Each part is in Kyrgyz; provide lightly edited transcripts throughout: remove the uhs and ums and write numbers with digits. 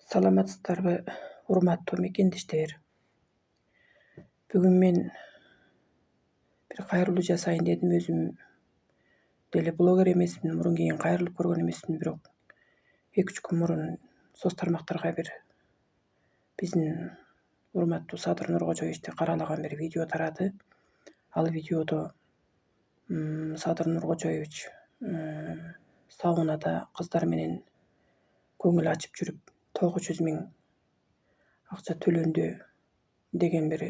Саламатсыздарбы, урматтуу мекендештер. Бүгүн мен бир кайрылуу жасайын дедим. Өзүм деле блогер эмесмин, мурун кийин кайрылып көргөн эмесмин, бирок 2-3 күн мурун соц тармактарга бир биздин урматтуу Садыр Нуркожоевичти каралаган бир видео тарады. Ал видеодо Садыр Нуркожоевич саунада кыздар менен көңүл ачып жүрүп 900 000 акча төлөндү деген бир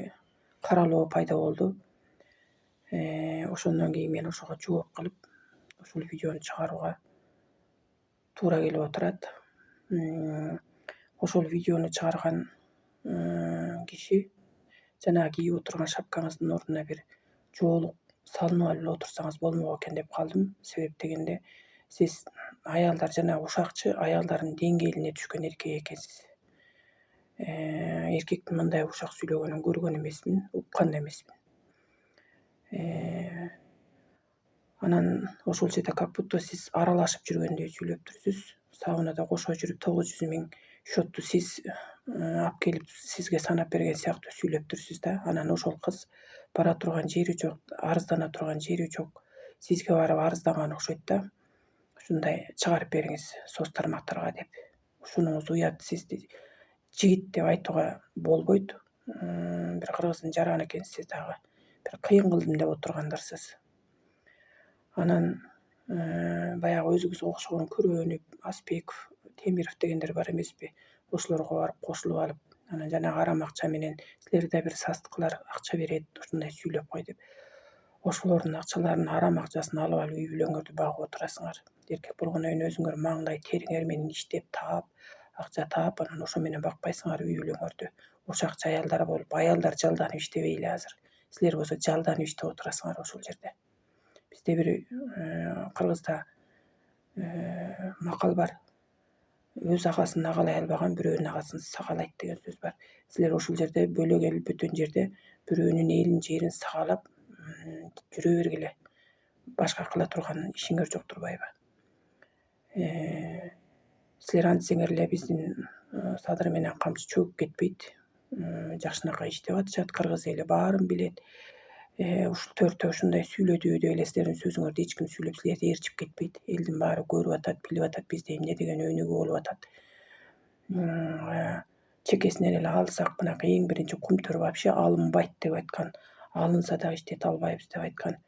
каралоо пайда болду. Ошондон кийин мен ошого жооп кылып, ушул видеону чыгарууга туура келип отурат. Ошол видеону чыгарган киши жанагы кийип отурган шапкаңыздын ордуна бир жоолук салынып алып эле отурсаңыз болмок экен деп калдым. Себеп дегенде, сиз аялдар, жанагы ушакчы аялдардын деңгээлине түшкөн эркек экенсиз. Эркектин мындай ушак сүйлөгөнүн көргөн эмесмин, уккан да эмесмин. Анан ошол жерде как будто сиз аралашып жүргөндөй сүйлөптүрсүз. Саунада кошо жүрүп 900 000 счетту сиз алып келип сизге санап берген сыяктуу сүйлөптүрсүз да. Анан ошол кыз бара турган жери жок, арыздана турган жери жок. Сизге барып арыздаган окшойт да. Ушундай чыгарып бериңиз соц тармактарга деп. Ушунуңуз уят, сизди жигит деп айтууга болбойт. Бир кыргыздын жараны экенсиз, сиз дагы бир кыйын кылдым деп отургандырсыз. Анан баягы өзүңүзгө окшогон Күрөнүп, Аспеков, Темиров дегендер бар эмеспи? Ошолорго барып кошулуп алып, анан жанагы арам акча менен силерде бир састыкылар акча берет, ушундай сүйлөп кой деп. Ошолордун акчаларын, арам акчасын алып алып үй бүлөңөрдү багып отурасыңар. Эркек болгондон кийин өзүңөр маңдай териңер менен иштеп таап, акча таап, анан ошо менен бакпайсыңар үй бүлөңөрдү. Ушакчы аялдар болуп, аялдар жалданып иштебейли азыр. Силер болсо жалданып иштеп отурасыңар ошол жерде. Бизде бир кыргызда макал бар. Өз агасын агалай албаган бирөөнүн агасын сагалайт деген сөз бар. Силер ошол жерде бөлөк эл бөтөн жерде бирөөнүн элин, жерин сагалап жүрө бергиле. Башка кыла турган ишиңер жок турбайбы? Силер антсеңер эле биздин Садыр менен камчы чөгүп кетпейт. Жакшынакай иштеп атышат, кыргыз эли баарын билет. Ушул төртөө ушундай сүйлөдү деп эле силердин сөзүңөрдү эч ким сүйлөп силерди ээрчип кетпейт. Элдин баары көрүп атат, билип атат бизде эмне деген өнүгүү болуп атат. Чекесинен эле алсак, мынакы эң биринчи Кумтөр вообще алынбайт деп айткан, алынса дагы иштете албайбыз деп айткан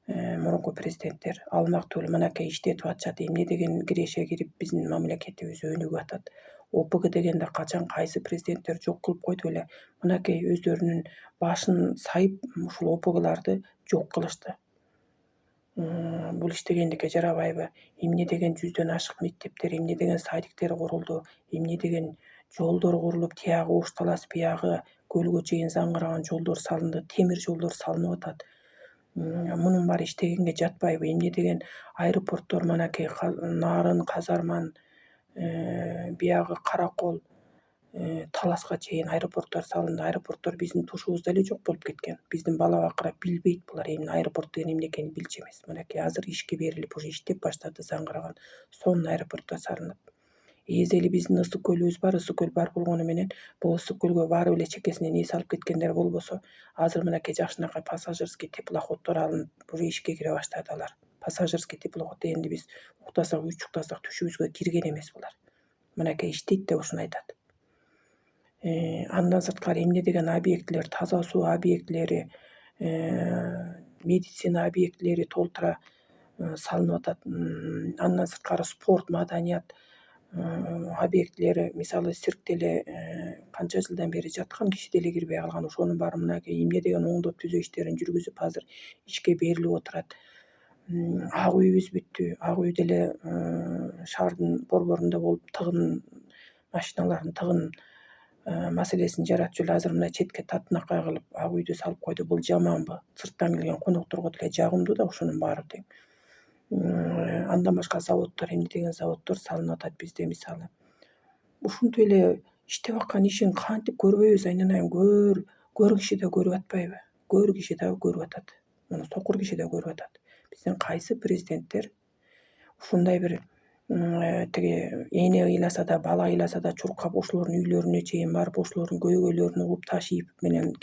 мурунку президенттер алмактуу эле мынакей иштетип атышат. Эмне деген киреше кирип биздин мамлекетибиз өнүгүп атат. ОПГ дегенде качан кайсы президенттер жок кылып койду эле. Мынакей өздөрүнүн башын сайып ушул ОПГларды жок кылышты. Бул иштегендикке жарабайбы? Эмне деген 100дөн ашык мектептер, эмне деген садиктер курулду, эмне деген жолдор курулуп, тиягы Ош талас, биягы көлгө чейин заңгыраган жолдор салынды, темир жолдор салынып атат. Мунун баары иштегенге жатпайбы? Эмне деген аэропорттор, мынакей Нарын, Казарман, биягы Каракол, Таласка чейин аэропорттор салынды. Аэропорттор биздин тушубузда эле жок болуп кеткен. Биздин бала бакыра билбейт булар, эми аэропорт деген эмне экенин билчү эмес. Мынакей азыр ишке берилип, уже иштеп баштады заңгыраган сонун аэропорттор салынып. Эзели биздин ысык көлүбүз бар. Ысык көл бар болгону менен бул ысык көлгө барып эле чекесинен эс алып кеткендер болбосо, азыр мынакей жакшынакай пассажирский теплоходдор алынып, уже ишке кире баштады алар. Пассажирский теплоход дегенде биз уктасак, учуктасак түшүбүзгө кирген эмес булар. Мынакей иштейт деп ушуну айтат. Андан сырткары эмне деген объектилер, таза суу объектилери, медицина объектилери толтура салынып атат. Андан сырткары спорт, маданият объектилери, мисалы цирк деле канча жылдан бери жаткан, киши деле кирбей калган. Ошонун баары мынакей эмне деген оңдоп түзөө иштерин жүргүзүп азыр ишке берилип отурат. Ак үйүбүз бүттү. Ак үй деле шаардын борборунда болуп тыгын машиналардын тыгын маселесин жаратчу эле азыр мына четке татынакай кылып ак үйдү салып койду. Бул жаманбы? Сырттан келген конокторго деле жагымдуу да ушунун баары тең. Андан башка заводдор, эмне деген заводдор салынып атат бизде мисалы. Ушинтип эле иштеп аткан ишин кантип көрбөйбүз? Айнанайын, көр киши да көрүп атпайбы? Көр киши дагы көрүп атат. Муну сокур киши да көрүп атат. Биздин кайсы президенттер ушундай бир тиги эне ыйласа да, бала ыйласа да чуркап ошолордун үйлөрүнө чейин барып, ошолордун көйгөйлөрүн угуп, Ташиев менен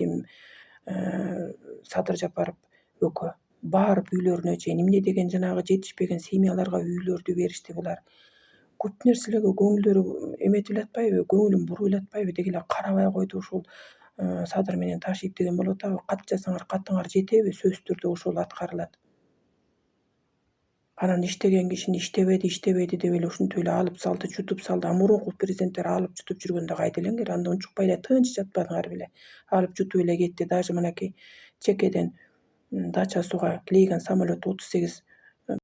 Садыр Жапаров экөө барып үйлөрүнө чейин эмне деген жанагы жетишпеген семьяларга үйлөрдү беришти булар. Көп нерселерге көңүлдөрү эметип эле көңүлүн буруп эле атпайбы, деги эле карабай койду ушул Садыр менен Ташиев деген болуп атабы, кат жазсаңар катыңар жетеби, сөзсүз түрдө ошол аткарылат. Анан иштеген кишини иштебеди деп эле ушинтип эле алып салды, жутуп салды. А мурунку президенттер алып жутуп жүргөндө кайда элеңер? Анда унчукпай эле тынч жатпадыңар беле? Алып жутуп эле кетти. Даже мынакей чекеден дача сууга клейген самолет 38